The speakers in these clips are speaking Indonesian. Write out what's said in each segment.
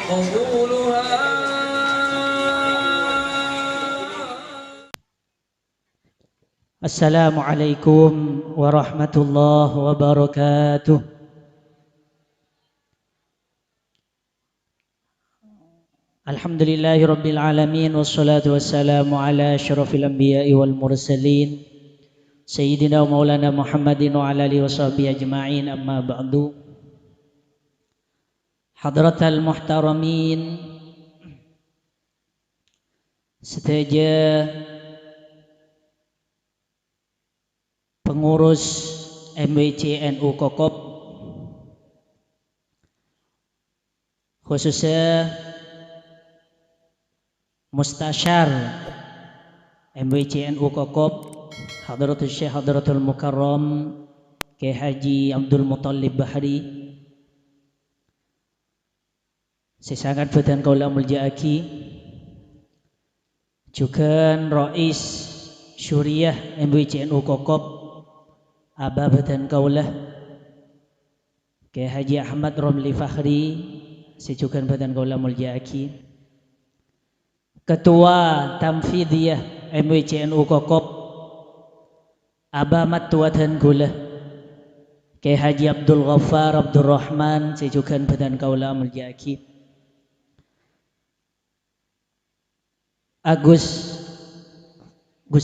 قبولها. Assalamualaikum warahmatullahi wabarakatuh. Alhamdulillahi rabbil alamin, wassalatu wassalamu ala asyrafil anbiya'i wal mursalin Sayyidina wa maulana Muhammadin wa ala alihi wa sahbihi ajma'in, amma ba'du. Hadratal muhtaramin, seteja pengurus MWC NU Kokop, khususnya Mustasyar MWC NU Kokop, Hadratul Syekh Hadratul Mukarram Kiai Haji Abdul Muttalib Bahri, sesangat badan kaula muljaaki, juga Rais Syuriah MWC NU Kokop, Aba badan kaula Kiai Haji Ahmad Romli Fakhri, sejukan badan kaula muljaaki, Ketua Tamfidiyah MWC NU Kokop, Aba Matwatan Gula Kiai Haji Abdul Ghaffar Abdul Rahman, sejukan badan kaula muljaaki, Gus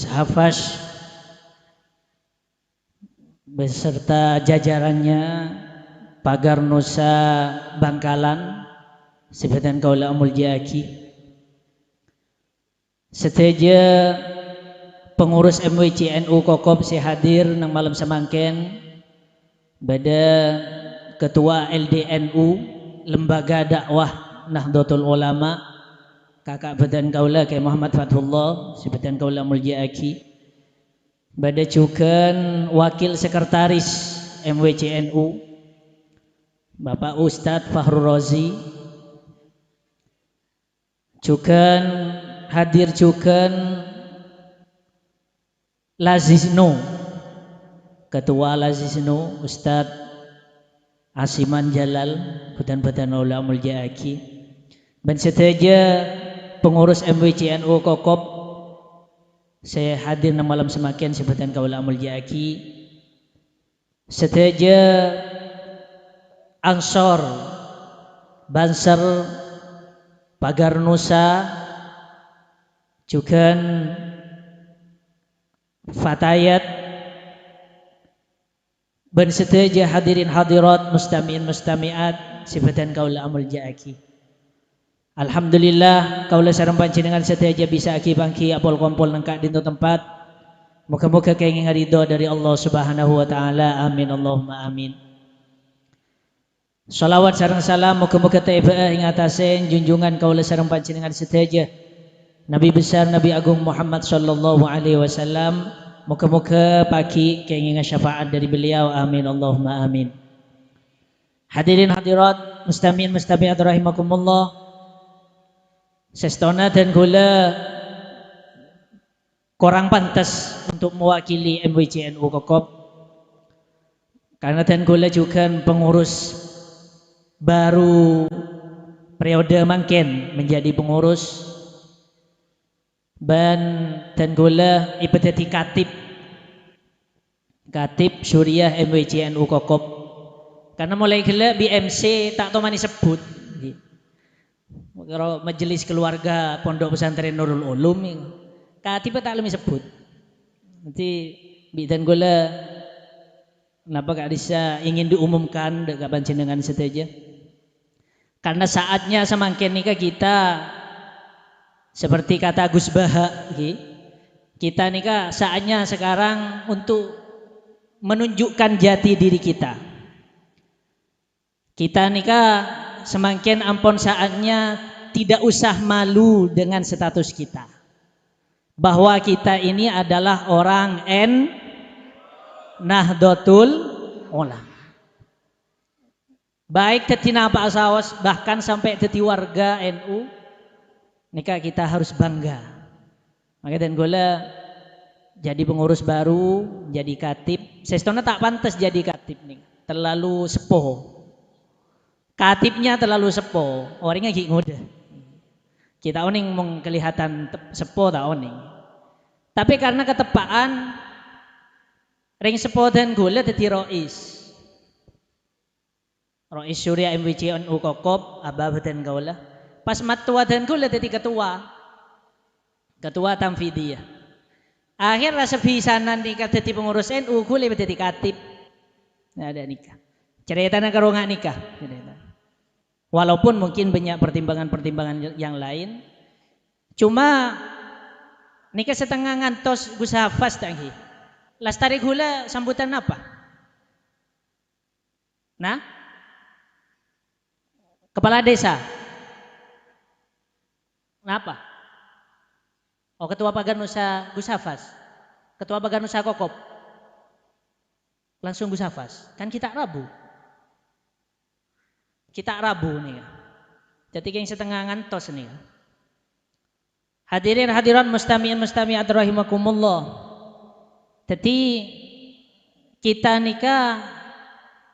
Hafash beserta jajarannya, Pagar Nusa Bangkalan, sebadan kaula muljaaki, seteja pengurus MWC NU Kokop sehadir nang malam semangken, bada ketua LDNU Lembaga Dakwah Nahdlatul Ulama kakak badan kaula Kiai Muhammad Fathullah, sebadan kaula muljaaki, bada cukan wakil sekretaris MWC NU Bapak Ustadz Fahrul Razi, cukan hadir cukan Laziznu, Ketua Laziznu Ustadz Asiman Jalal, badan-badan ulama muljaaki, dan seteja pengurus MWC NU Kokop saya hadir nang malam semakin sebadan kaula muljaaki, seteja Ansor Banser Pagar Nusa, juga Fatayat, dan seteja hadirin hadirat mustami'in mustami'at sebadan kaula muljaaki. Alhamdulillah kaula sareng panjenengan seteja bisa aki bangki apol kompol nengkak dinto tempat. Moga-moga kenging ridho dari Allah Subhanahu wa taala. Amin Allahumma amin. Shalawat sareng salam moga-moga taibah ing atase junjungan kaula sareng panjenengan seteja Nabi besar Nabi Agung Muhammad sallallahu alaihi wasallam. Moga-moga pagi kenging syafaat dari beliau. Amin Allahumma amin. Hadirin hadirat mustami'in mustami'at rahimakumullah. Sestona dan gula kurang pantas untuk mewakili MWC NU Kokop, karena dan gula juga pengurus baru periode mangken menjadi pengurus, dan gula ibadati katib Syuriah MWC NU Kokop, karena mulai gula BMC tak tahu mani sebut kalau majelis keluarga Pondok Pesantren Nurul Ulum katib tak lemi sebut nanti bidan gula kenapa gak bisa ingin diumumkan dekat panjenengan seteja, karena saatnya semakin nikah kita seperti kata Gus Baha, kita nikah saatnya sekarang untuk menunjukkan jati diri kita nikah semakin ampun saatnya tidak usah malu dengan status kita, bahwa kita ini adalah orang Nahdlatul Ulama, baik tetina Pak Sawas bahkan sampai teti warga NU nikah kita harus bangga. Maka dan gula jadi pengurus baru, jadi katib, sestona tak pantas jadi katib nih, terlalu sepuh. Katibnya terlalu sepo, orangnya gak ngode. Kita oning mong kelihatan sepo tak oning. Tapi karena ketepaan ring sepo dan gula dadi rois. Rois Surya MWCNU Kokop abah dan gaula. Pas matua dan gula dadi ketua. Ketua Tamfidiyah. Akhir rasa bisanan nikah dadi pengurus NU gula dadi katib. Nah, ada nikah. Ceritanya karo nggak nikah. Walaupun mungkin banyak pertimbangan-pertimbangan yang lain, cuma nikah setengah ngantos Gus Hafaz tangki. Lastari gula sambutan apa? Nah, kepala desa. Kenapa? Oh, ketua Paganusa Gus Hafaz, ketua Paganusa Kokop, langsung Gus Hafaz. Kan kita Rabu. Kita Rabu nih. Jadi yang setengah ngantos nih. Hadirin hadirat mustami'in mustami'at rahimakumullah. Jadi kita nikah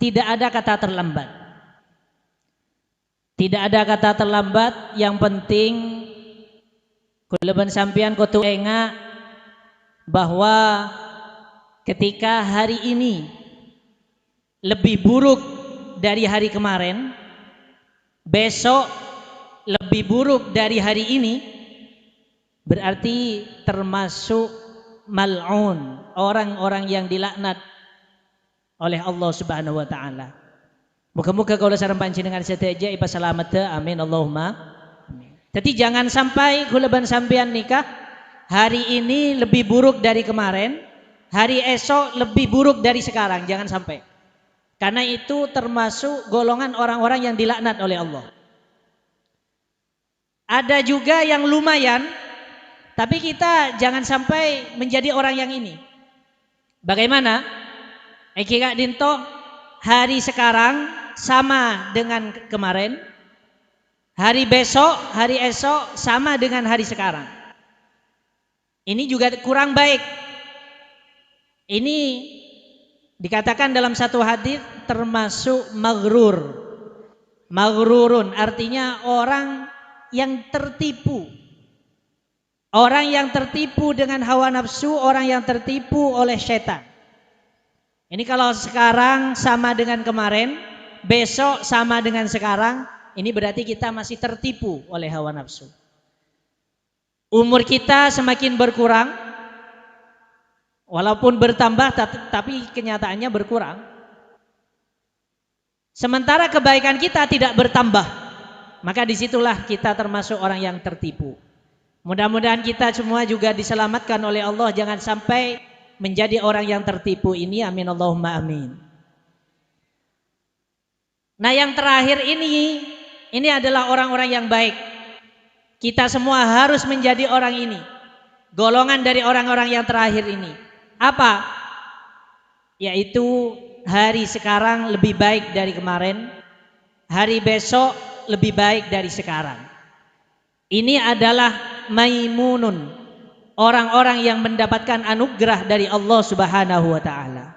tidak ada kata terlambat. Tidak ada kata terlambat, yang penting kulaban sampean kudu ingat bahwa ketika hari ini lebih buruk dari hari kemarin, besok lebih buruk dari hari ini, berarti termasuk mal'un, orang-orang yang dilaknat oleh Allah Subhanahu wa taala. Moga-moga kaula sareng panjenengan sedaya ipa selamat, amin Allahumma amin. Jadi jangan sampai kulaban sampean nikah hari ini lebih buruk dari kemarin, hari esok lebih buruk dari sekarang, jangan sampai. Karena itu termasuk golongan orang-orang yang dilaknat oleh Allah. Ada juga yang lumayan, tapi kita jangan sampai menjadi orang yang ini. Bagaimana? Eki Kak Dinto, hari sekarang sama dengan kemarin, hari besok, hari esok sama dengan hari sekarang. Ini juga kurang baik. Ini dikatakan dalam satu hadis termasuk maghrur. Maghrurun artinya orang yang tertipu. Orang yang tertipu dengan hawa nafsu, orang yang tertipu oleh setan. Ini kalau sekarang sama dengan kemarin, besok sama dengan sekarang, ini berarti kita masih tertipu oleh hawa nafsu. Umur kita semakin berkurang, walaupun bertambah tapi kenyataannya berkurang. Sementara kebaikan kita tidak bertambah, maka disitulah kita termasuk orang yang tertipu. Mudah-mudahan kita semua juga diselamatkan oleh Allah, jangan sampai menjadi orang yang tertipu ini, amin Allahumma amin. Nah yang terakhir ini adalah orang-orang yang baik. Kita semua harus menjadi orang ini, golongan dari orang-orang yang terakhir ini. Apa? Yaitu hari sekarang lebih baik dari kemarin, hari besok lebih baik dari sekarang. Ini adalah maimunun, orang-orang yang mendapatkan anugerah dari Allah Subhanahu wa taala.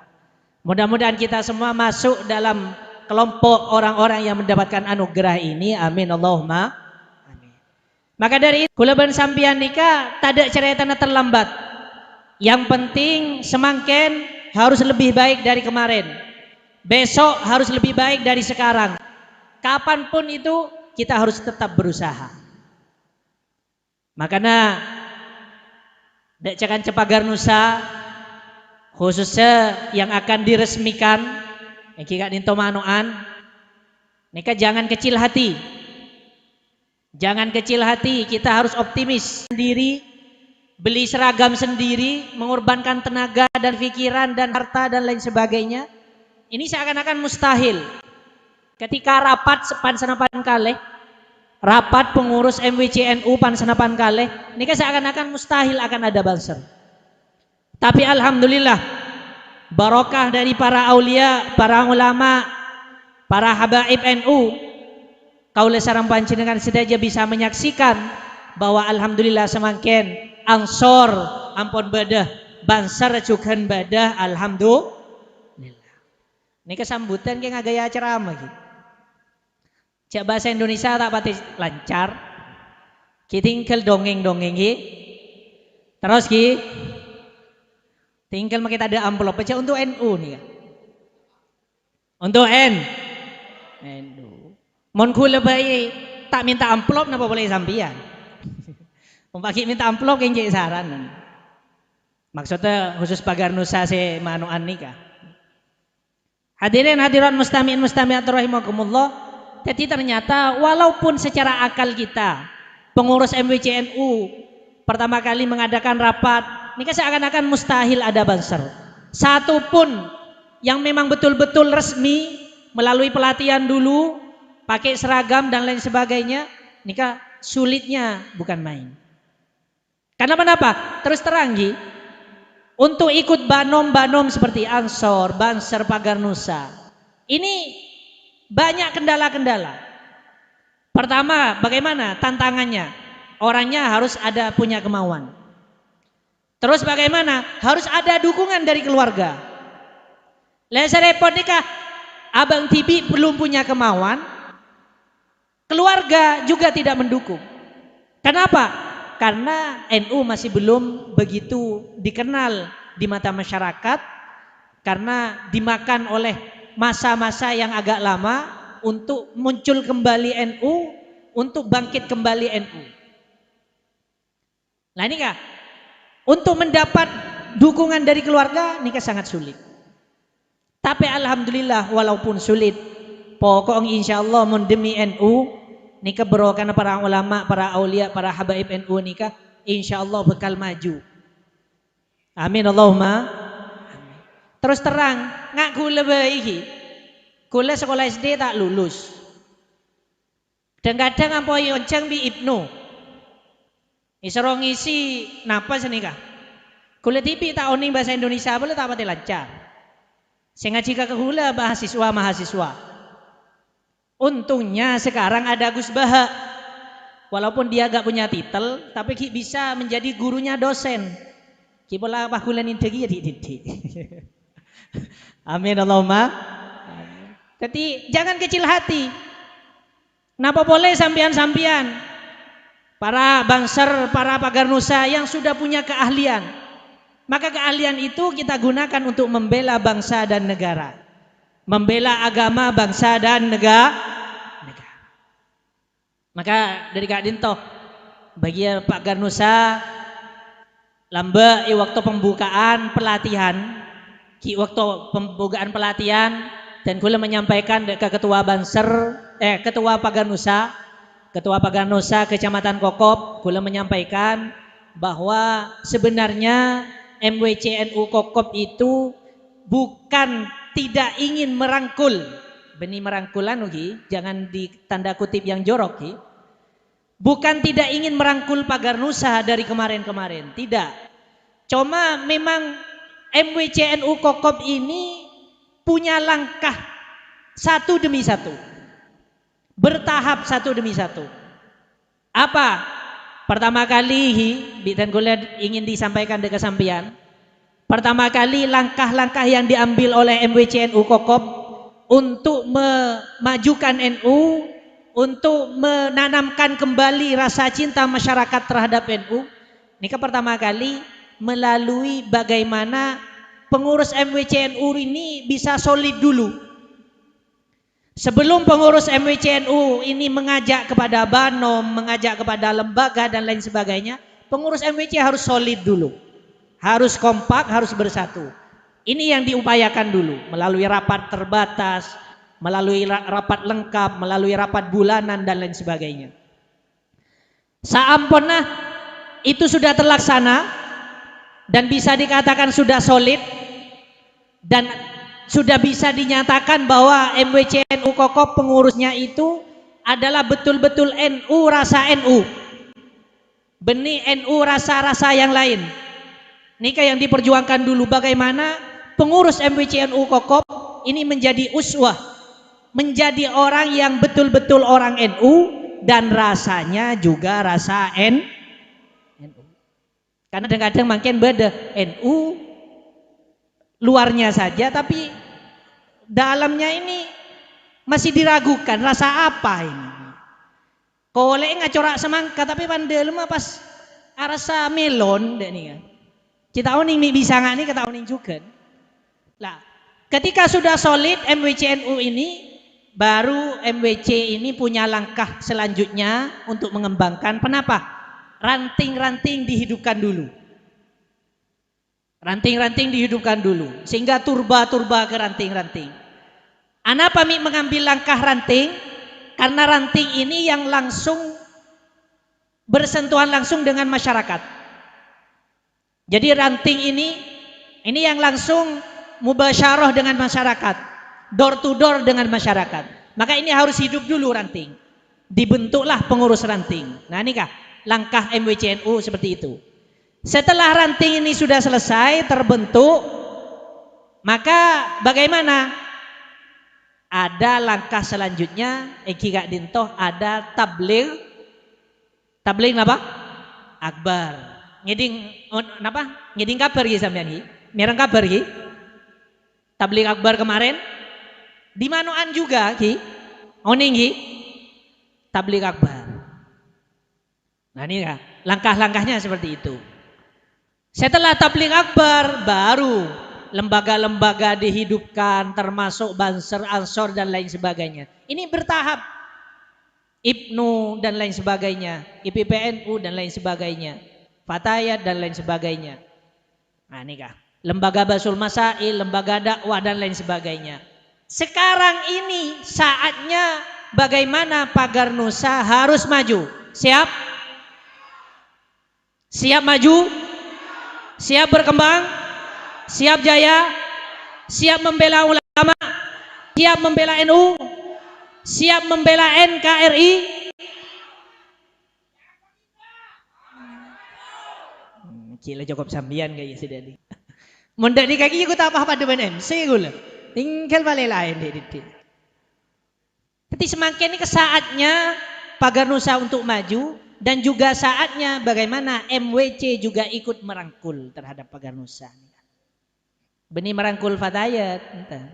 Mudah-mudahan kita semua masuk dalam kelompok orang-orang yang mendapatkan anugerah ini, amin Allahumma amin. Maka dari itu kulaban sampean nikah tak ada ceritanya terlambat. Yang penting semangken harus lebih baik dari kemarin, besok harus lebih baik dari sekarang. Kapanpun itu kita harus tetap berusaha. Makanya dek cekan Cepagar Nusa khususnya yang akan diresmikan Eki Kak Dinto Manoan, nikah jangan kecil hati. Jangan kecil hati, kita harus optimis sendiri, beli seragam sendiri, mengorbankan tenaga dan pikiran dan harta dan lain sebagainya. Ini seakan-akan mustahil. Ketika rapat sepan-senapan kalih, rapat pengurus MWCNU pan-senapan kalih, ini kan seakan-akan mustahil akan ada banser. Tapi alhamdulillah, barokah dari para aulia, para ulama, para habaib NU, kaula sareng panjenengan sedaya bisa menyaksikan bahwa alhamdulillah semakin angsor ampun badah banser cukan badah alhamdulillah. Ini kesambutan kayak ngagaya ceramah gitu. Cak bahasa Indonesia tak pati lancar. Ki tinggal dongeng-dongeng ki. Terus ki tinggal kita ada amplop aja untuk NU nih. Untuk NU. Mon kula bayi tak minta amplop napa boleh sampean. Umpaki minta amplop yang jadi saran. Maksudnya khusus pagar nusa se manuan nikah. Hadirin hadirat mustami'in mustami'at rahimakumullah. Jadi ternyata walaupun secara akal kita pengurus MWCNU pertama kali mengadakan rapat, ini kan seakan-akan mustahil ada banser. Satu pun yang memang betul-betul resmi melalui pelatihan dulu, pakai seragam dan lain sebagainya, ini kan sulitnya bukan main. Karena kenapa? Terus terang Gi, untuk ikut banom-banom seperti Ansor, Banser, Pagar Nusa, ini banyak kendala-kendala. Pertama, bagaimana tantangannya? Orangnya harus ada punya kemauan. Terus bagaimana? Harus ada dukungan dari keluarga. Lesa repot nikah, Abang Tibi belum punya kemauan, keluarga juga tidak mendukung. Kenapa? Karena NU masih belum begitu dikenal di mata masyarakat, karena dimakan oleh masa-masa yang agak lama untuk muncul kembali NU, untuk bangkit kembali NU. Nah ini kah? Untuk mendapat dukungan dari keluarga, ini kah sangat sulit. Tapi alhamdulillah walaupun sulit, pokok insyaallah mun demi NU nikah berokan para ulama, para aulia, para habaib NU nikah insyaallah bakal maju. Amin Allahumma. Terus terang, ngak kula baiki. Kula sekolah SD tak lulus. Dan kadang apa yoncang bi Ibnu. Isro ngisi napa senikah. Kula tipi tak oning bahasa Indonesia boleh tak pati lancar. Sing ngaji ka kula mahasiswa. Untungnya sekarang ada Gus Baha. Walaupun dia gak punya titel, tapi bisa menjadi gurunya dosen. Ki pola pakulan integi ya dididik. Amin Allahumma. Jadi jangan kecil hati. Napa boleh sampian-sampian para Banser, para Pagar Nusa yang sudah punya keahlian. Maka keahlian itu kita gunakan untuk membela bangsa dan negara. Membela agama, bangsa dan negara. Maka dari Kak Dinto bagi Pak Garnusa lamba waktu pembukaan pelatihan dan kula menyampaikan ke ketua Banser ketua Pagarnusa Kecamatan Kokop, kula menyampaikan bahwa sebenarnya MWCNU Kokop itu bukan tidak ingin merangkul, benih merangkulan ugi, jangan ditanda kutip yang jorok ki. Bukan tidak ingin merangkul Pagar Nusa dari kemarin-kemarin, tidak. Cuma memang MWCNU Kokop ini punya langkah satu demi satu, bertahap satu demi satu. Apa? Pertama kali dan gue ingin disampaikan dekat sampean. Pertama kali langkah-langkah yang diambil oleh MWCNU Kokop untuk memajukan NU, untuk menanamkan kembali rasa cinta masyarakat terhadap NU. Ini kan pertama kali melalui bagaimana pengurus MWCNU ini bisa solid dulu. Sebelum pengurus MWCNU ini mengajak kepada banom, mengajak kepada lembaga dan lain sebagainya, pengurus MWC harus solid dulu. Harus kompak, harus bersatu. Ini yang diupayakan dulu melalui rapat terbatas, melalui rapat lengkap, melalui rapat bulanan dan lain sebagainya. Saampuna itu sudah terlaksana dan bisa dikatakan sudah solid dan sudah bisa dinyatakan bahwa MWCNU Kokop pengurusnya itu adalah betul-betul NU rasa NU. Benih NU rasa-rasa yang lain. Nikah yang diperjuangkan dulu bagaimana pengurus MWCNU Kokop ini menjadi uswah, menjadi orang yang betul-betul orang NU dan rasanya juga rasa NU. Karena kadang-kadang makin beda NU luarnya saja tapi dalamnya ini masih diragukan rasa apa ini. Kolek ngacorak semangka tapi pandai mah pas rasa melon dek nih kan. Kita oning nih bisa nggak nih kita oning juga. Lah, ketika sudah solid MWCNU ini, baru MWC ini punya langkah selanjutnya untuk mengembangkan. Kenapa? Ranting-ranting dihidupkan dulu. Ranting-ranting dihidupkan dulu sehingga turba-turba ke ranting-ranting. Kenapa mengambil langkah ranting? Karena ranting ini yang langsung bersentuhan langsung dengan masyarakat. Jadi ranting ini yang langsung mubasyarah dengan masyarakat, door to door dengan masyarakat. Maka ini harus hidup dulu ranting. Dibentuklah pengurus ranting. Nah ini kah langkah MWCNU seperti itu. Setelah ranting ini sudah selesai terbentuk, maka bagaimana? Ada langkah selanjutnya, Kak Dintoh, ada tabligh apa? Akbar. Ngeding napa? Ngeding kabar ki sampean ki? Mireng kabar ki? Tabligh akbar kemarin di Manoan juga ki? Oning ki? Tabligh akbar. Nah ini ya, langkah-langkahnya seperti itu. Setelah tabligh akbar baru lembaga-lembaga dihidupkan termasuk Banser, Ansor dan lain sebagainya. Ini bertahap. IPNU dan lain sebagainya, IPPNU dan lain sebagainya, Fatayat dan lain sebagainya. Nah ini kah lembaga Basul Masail, lembaga dakwah dan lain sebagainya. Sekarang ini saatnya bagaimana Pagar Nusa harus maju. Siap? Siap maju? Siap berkembang? Siap jaya? Siap membela ulama? Siap membela NU? Siap membela NKRI? Cila cukup sambian kayak si Dedi. Mundak di kaki aku tak apa-apa dengan MC gula. Tinggal balik lain Dedi. Tapi semakin ini saatnya Pagar Nusa untuk maju dan juga saatnya bagaimana MWC juga ikut merangkul terhadap Pagar Nusa. Benih merangkul Fatayat, entah.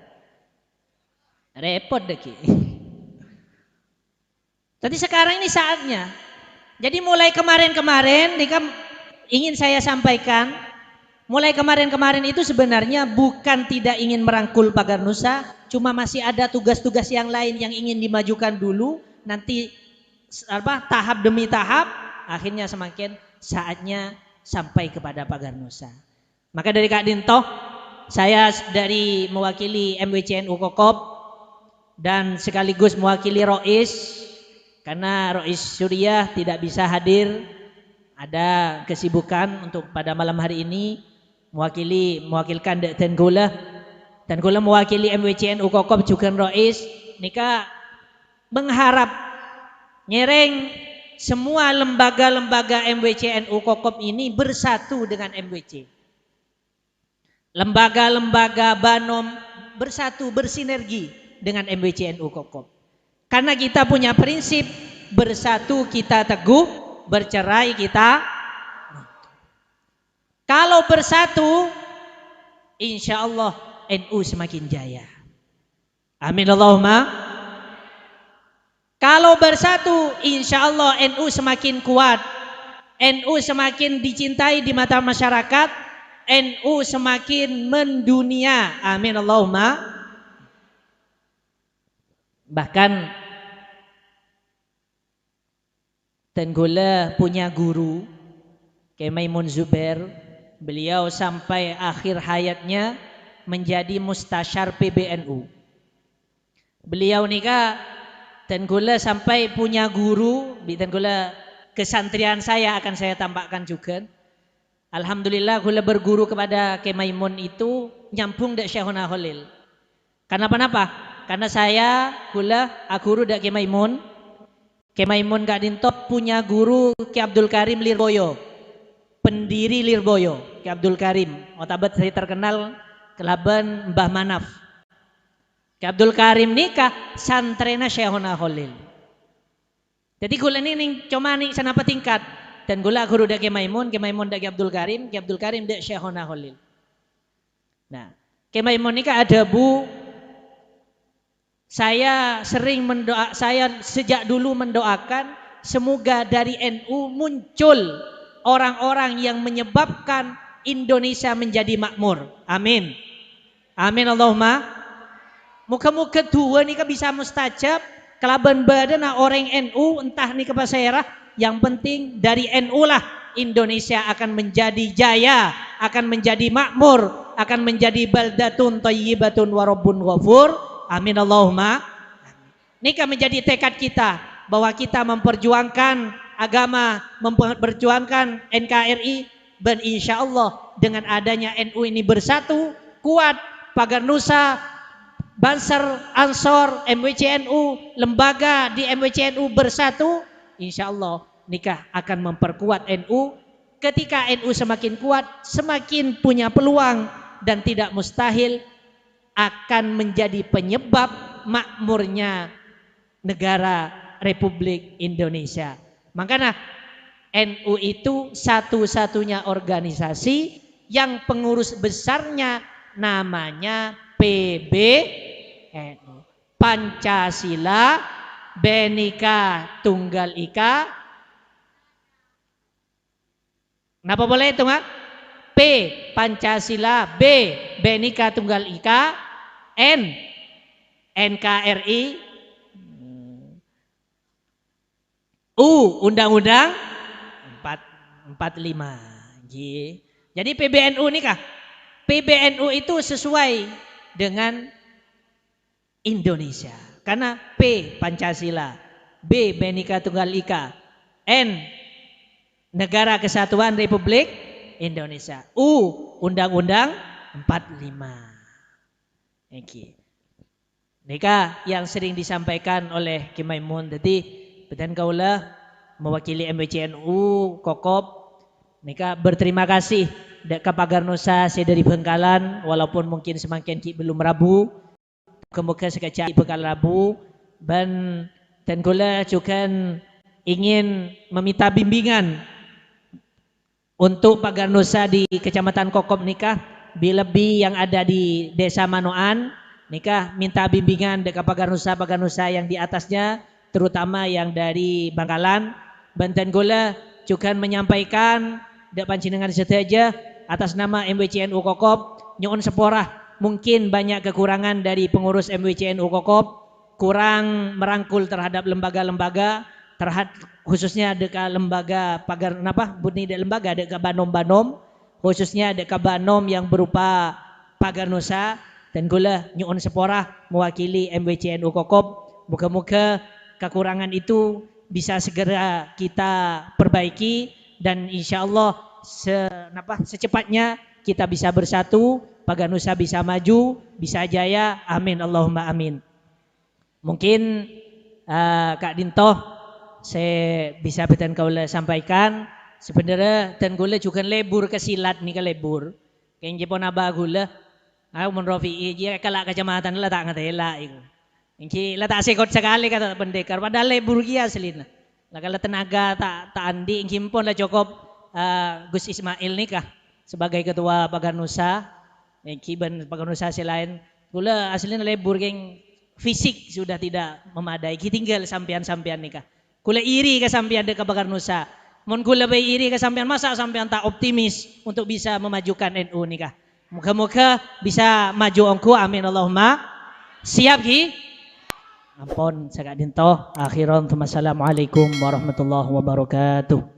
Repot deh ki. Jadi sekarang ini saatnya. Jadi mulai kemarin-kemarin, ingin saya sampaikan, mulai kemarin-kemarin itu sebenarnya bukan tidak ingin merangkul Pagar Nusa, cuma masih ada tugas-tugas yang lain yang ingin dimajukan dulu. Nanti tahap demi tahap, akhirnya semakin saatnya sampai kepada Pagar Nusa. Maka dari Kak Dintoh, saya dari mewakili MWCNU Kokop dan sekaligus mewakili Rois karena Rois Suriah tidak bisa hadir, ada kesibukan untuk pada malam hari ini mewakilkan Dek Tenggula mewakili MWCNU Kokop juga Rois nika mengharap nyereng semua lembaga-lembaga MWCNU Kokop ini bersatu dengan MWC. Lembaga-lembaga Banom bersatu bersinergi dengan MWCNU Kokop. Karena kita punya prinsip bersatu kita teguh, bercerai kita. Kalau bersatu, insya Allah NU semakin jaya. Amin Allahumma. Kalau bersatu, insya Allah NU semakin kuat, NU semakin dicintai di mata masyarakat. NU semakin mendunia. Amin Allahumma. Bahkan Tenggula punya guru Kiai Maimun Zubair. Beliau sampai akhir hayatnya menjadi mustasyar PBNU. Beliau nikah Tenggula sampai punya guru di Tenggula kesantrian saya akan saya tambahkan juga. Alhamdulillah gula berguru kepada Kiai Maimun itu nyambung dak Syekhuna Khalil. Kenapa? Karena saya gula guru dak Kiai Maimun. Kiai Maimun Kak Dintoh punya guru Kiai Abdul Karim Lirboyo. Pendiri Lirboyo, Kiai Abdul Karim. Otabat saya terkenal kelaban Mbah Manaf. Kiai Abdul Karim nikah santrena Syekhuna Khalil. Jadi gula ini cuma nih senapa tingkat. Dan gula guru dak Kiai Maimun dak Kiai Abdul Karim dak Syekhuna Khalil. Nah, Kiai Maimun nikah ada Bu Saya sejak dulu mendoakan semoga dari NU muncul orang-orang yang menyebabkan Indonesia menjadi makmur. Amin. Amin Allahumma. Muka-muka tua ni kan bisa mustajab. Kelaban badan orang NU entah ni ke pasirah. Yang penting dari NU lah Indonesia akan menjadi jaya, akan menjadi makmur, akan menjadi baldatun thayyibatun wa rabbun ghafur. Amin Allahumma. Ini kan menjadi tekad kita bahwa kita memperjuangkan agama, memperjuangkan NKRI, dan insya Allah dengan adanya NU ini bersatu, kuat, Pagar Nusa, Bansar, Ansor, MWCNU, lembaga di MWCNU bersatu, insya Allah nikah akan memperkuat NU. Ketika NU semakin kuat, semakin punya peluang dan tidak mustahil akan menjadi penyebab makmurnya negara Republik Indonesia. Makanya NU itu satu-satunya organisasi yang pengurus besarnya namanya PBNU, Pancasila Bhinneka Tunggal Ika. Kenapa boleh itu nggak? P Pancasila, B Bhinneka Tunggal Ika, N NKRI, U Undang-Undang 45. Jadi PBNU ini kah? PBNU itu sesuai dengan Indonesia. Karena P Pancasila, B Bhinneka Tunggal Ika, N Negara Kesatuan Republik Indonesia, U Undang-Undang 45. Oke. Nika yang sering disampaikan oleh Ki Maimun. Jadi Badan Kaula mewakili MWCNU Kokop. Nika berterima kasih ke Pagar Nusa saya dari Bengkalan, walaupun mungkin semakin belum rabu, kemudian sekejap bekal rabu, dan Kaula juga ingin meminta bimbingan untuk Pagar Nusa di Kecamatan Kokop nikah, lebih yang ada di Desa Manoan nikah, minta bimbingan dekat Pagar Nusa yang di atasnya, terutama yang dari Bangkalan. Banten Kaula juga menyampaikan dak panjenengan sedaja atas nama MWCNU Kokop nyuwun seporah, mungkin banyak kekurangan dari pengurus MWCNU Kokop, kurang merangkul terhadap lembaga-lembaga, khususnya dekat lembaga Pagar bunyi dek lembaga dekat banom-banom, khususnya dekat banom yang berupa Pagar Nusa. Dan Kaula nyuwun seporah mewakili MWCNU Kokop, muka-muka kekurangan itu bisa segera kita perbaiki dan insya Allah secepatnya kita bisa bersatu, Pagar Nusa bisa maju, bisa jaya. Amin Allahumma amin. Mungkin Kak Dintoh saya bisa Badan Kaula sampaikan sebenarnya, dan Kaula juga lebur ke silat nih, ke lebur kayaknya Jepun abah Kaula aku menrofi dia kalau kecamatan lah tak ngatela itu. Ingki lah tak sekot sekali kata pendekar, padahal lebur kia selina. Lah kalau tenaga tak andi ingki pun lah cukup Gus Ismail nikah sebagai ketua Pagar Nusa. Ingki ban Pagar Nusa selain gula aslinya lebur geng fisik sudah tidak memadai. Ki tinggal sampean-sampean nikah. Gula iri ke sampean dekat Pagar Nusa. Mun gula bayi iri ke sampean, masa sampean tak optimis untuk bisa memajukan NU nikah. Moga-moga bisa maju ongku, amin Allahumma. Siap Ki? Ampun, saya Dintoh. Akhiran, assalamualaikum warahmatullahi wabarakatuh.